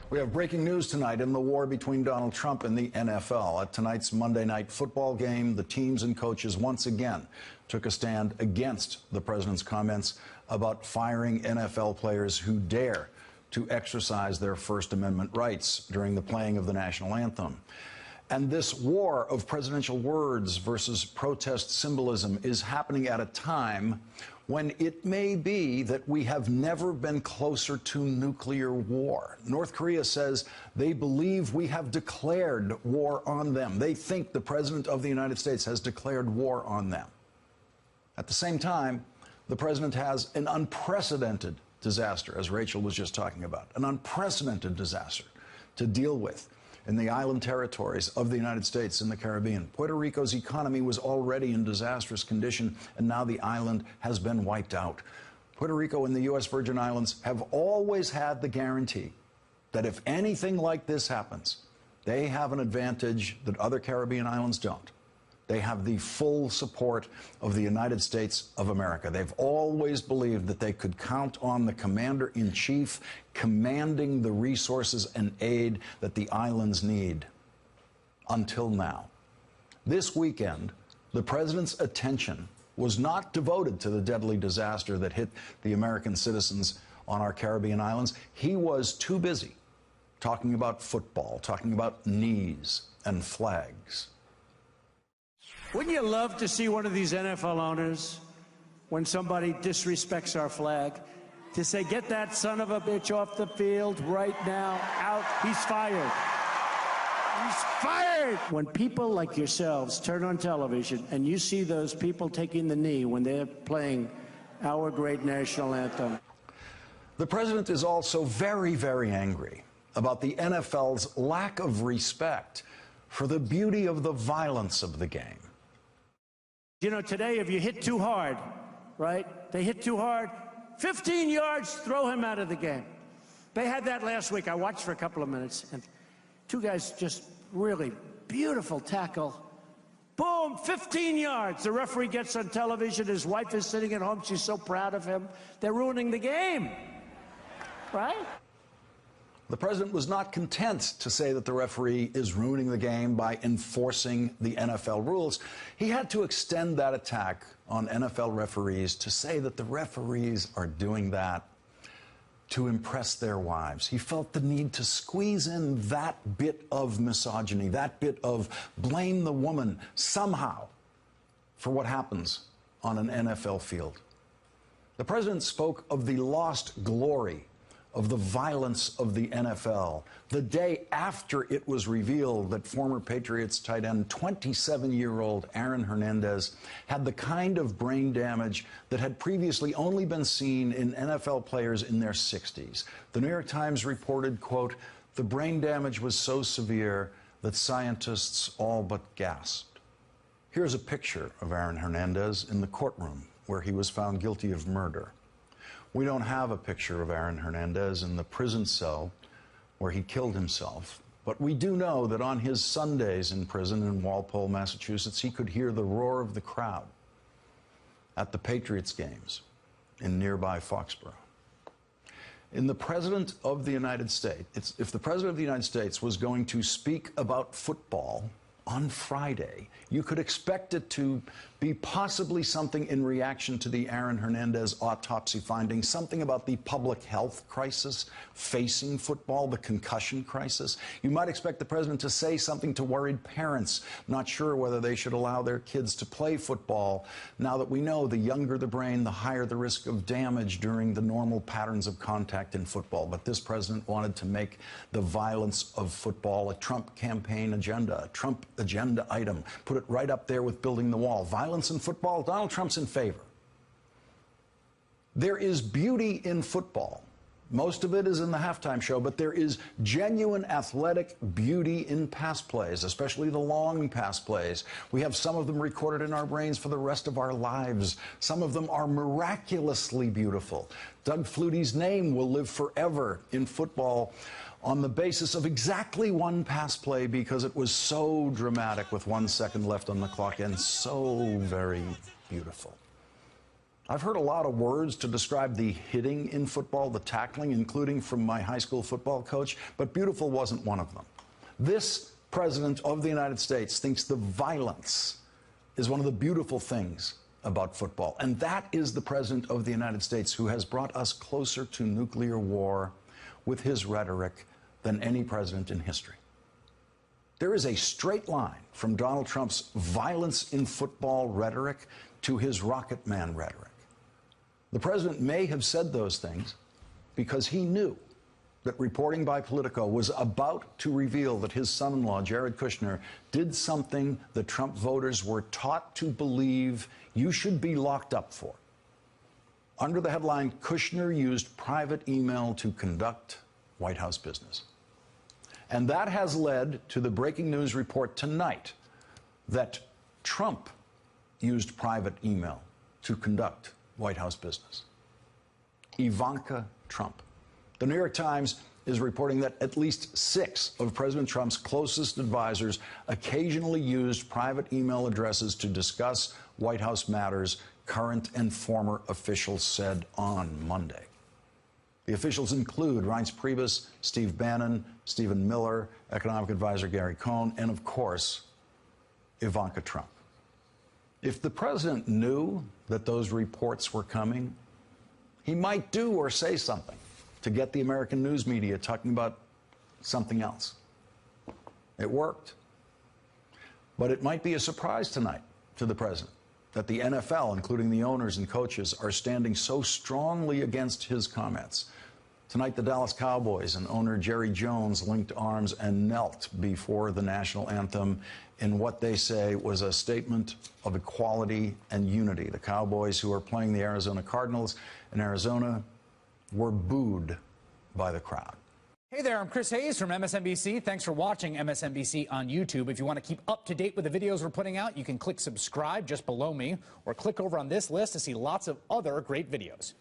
We have breaking news tonight in the war between Donald Trump and the NFL. At tonight's Monday night football game, the teams and coaches once again took a stand against the president's comments about firing NFL players who dare to exercise their First Amendment rights during the playing of the national anthem. And this war of presidential words versus protest symbolism is happening at a time when it may be that we have never been closer to nuclear war. North Korea says they believe we have declared war on them. They think the President of the United States has declared war on them. At the same time, the President has an unprecedented disaster, as Rachel was just talking about, an unprecedented disaster to deal with in the island territories of the United States in the Caribbean. Puerto Rico's economy was already in disastrous condition, and now the island has been wiped out. Puerto Rico and the U.S. Virgin Islands have always had the guarantee that if anything like this happens, they have an advantage that other Caribbean islands don't. They have the full support of the United States of America. They've always believed that they could count on the commander-in-chief commanding the resources and aid that the islands need. Until now. This weekend, the president's attention was not devoted to the deadly disaster that hit the American citizens on our Caribbean islands. He was too busy talking about football, talking about knees and flags. Wouldn't you love to see one of these NFL owners, when somebody disrespects our flag, to say, get that son of a bitch off the field right now, out, he's fired. He's fired! When people like yourselves turn on television and you see those people taking the knee when they're playing our great national anthem. The president is also very, very angry about the NFL's lack of respect for the beauty of the violence of the game. You know, today, if you hit too hard, right? They hit too hard, 15 yards, throw him out of the game. They had that last week. I watched for a couple of minutes, and two guys just really beautiful tackle. Boom, 15 yards. The referee gets on television. His wife is sitting at home. She's so proud of him. They're ruining the game, right? The president was not content to say that the referee is ruining the game by enforcing the NFL rules. He had to extend that attack on NFL referees to say that the referees are doing that to impress their wives. He felt the need to squeeze in that bit of misogyny, that bit of blame the woman somehow for what happens on an NFL field. The president spoke of the lost glory of the violence of the NFL the day after it was revealed that former Patriots tight end, 27-year-old Aaron Hernandez, had the kind of brain damage that had previously only been seen in NFL players in their 60s. The New York Times reported, quote, the brain damage was so severe that scientists all but gasped. Here's a picture of Aaron Hernandez in the courtroom where he was found guilty of murder. We don't have a picture of Aaron Hernandez in the prison cell where he killed himself, but we do know that on his Sundays in prison in Walpole, Massachusetts, he could hear the roar of the crowd at the Patriots games in nearby Foxborough. In the President of the United States, if the President of the United States was going to speak about football on Friday, you could expect it to be possibly something in reaction to the Aaron Hernandez autopsy findings, something about the public health crisis facing football, the concussion crisis. You might expect the president to say something to worried parents, not sure whether they should allow their kids to play football, now that we know the younger the brain, the higher the risk of damage during the normal patterns of contact in football. But this president wanted to make the violence of football a Trump campaign agenda, a Trump agenda item, put it right up there with building the wall. Violence in football, Donald Trump's in favor. There is beauty in football. Most of it is in the halftime show, but there is genuine athletic beauty in pass plays, especially the long pass plays. We have some of them recorded in our brains for the rest of our lives. Some of them are miraculously beautiful. Doug Flutie's name will live forever in football on the basis of exactly one pass play, because it was so dramatic with 1 second left on the clock and so very beautiful. I've heard a lot of words to describe the hitting in football, the tackling, including from my high school football coach, but beautiful wasn't one of them. This president of the United States thinks the violence is one of the beautiful things about football. And that is the president of the United States who has brought us closer to nuclear war with his rhetoric than any president in history. There is a straight line from Donald Trump's violence in football rhetoric to his Rocket Man rhetoric. The president may have said those things because he knew that reporting by Politico was about to reveal that his son-in-law, Jared Kushner, did something that Trump voters were taught to believe you should be locked up for. Under the headline, Kushner used private email to conduct White House business. And that has led to the breaking news report tonight that Trump used private email to conduct White House business. Ivanka Trump. The New York Times is reporting that at least 6 of President Trump's closest advisors occasionally used private email addresses to discuss White House matters, current and former officials said on Monday. The officials include Reince Priebus, Steve Bannon, Stephen Miller, economic advisor Gary Cohn, and of course, Ivanka Trump. If the president knew that those reports were coming, he might do or say something to get the American news media talking about something else. It worked. But it might be a surprise tonight to the president that the NFL, including the owners and coaches, are standing so strongly against his comments. Tonight, the Dallas Cowboys and owner Jerry Jones linked arms and knelt before the national anthem in what they say was a statement of equality and unity. The Cowboys, who are playing the Arizona Cardinals in Arizona, were booed by the crowd. Hey there, I'm Chris Hayes from MSNBC. Thanks for watching MSNBC on YouTube. If you want to keep up to date with the videos we're putting out, you can click subscribe just below me or click over on this list to see lots of other great videos.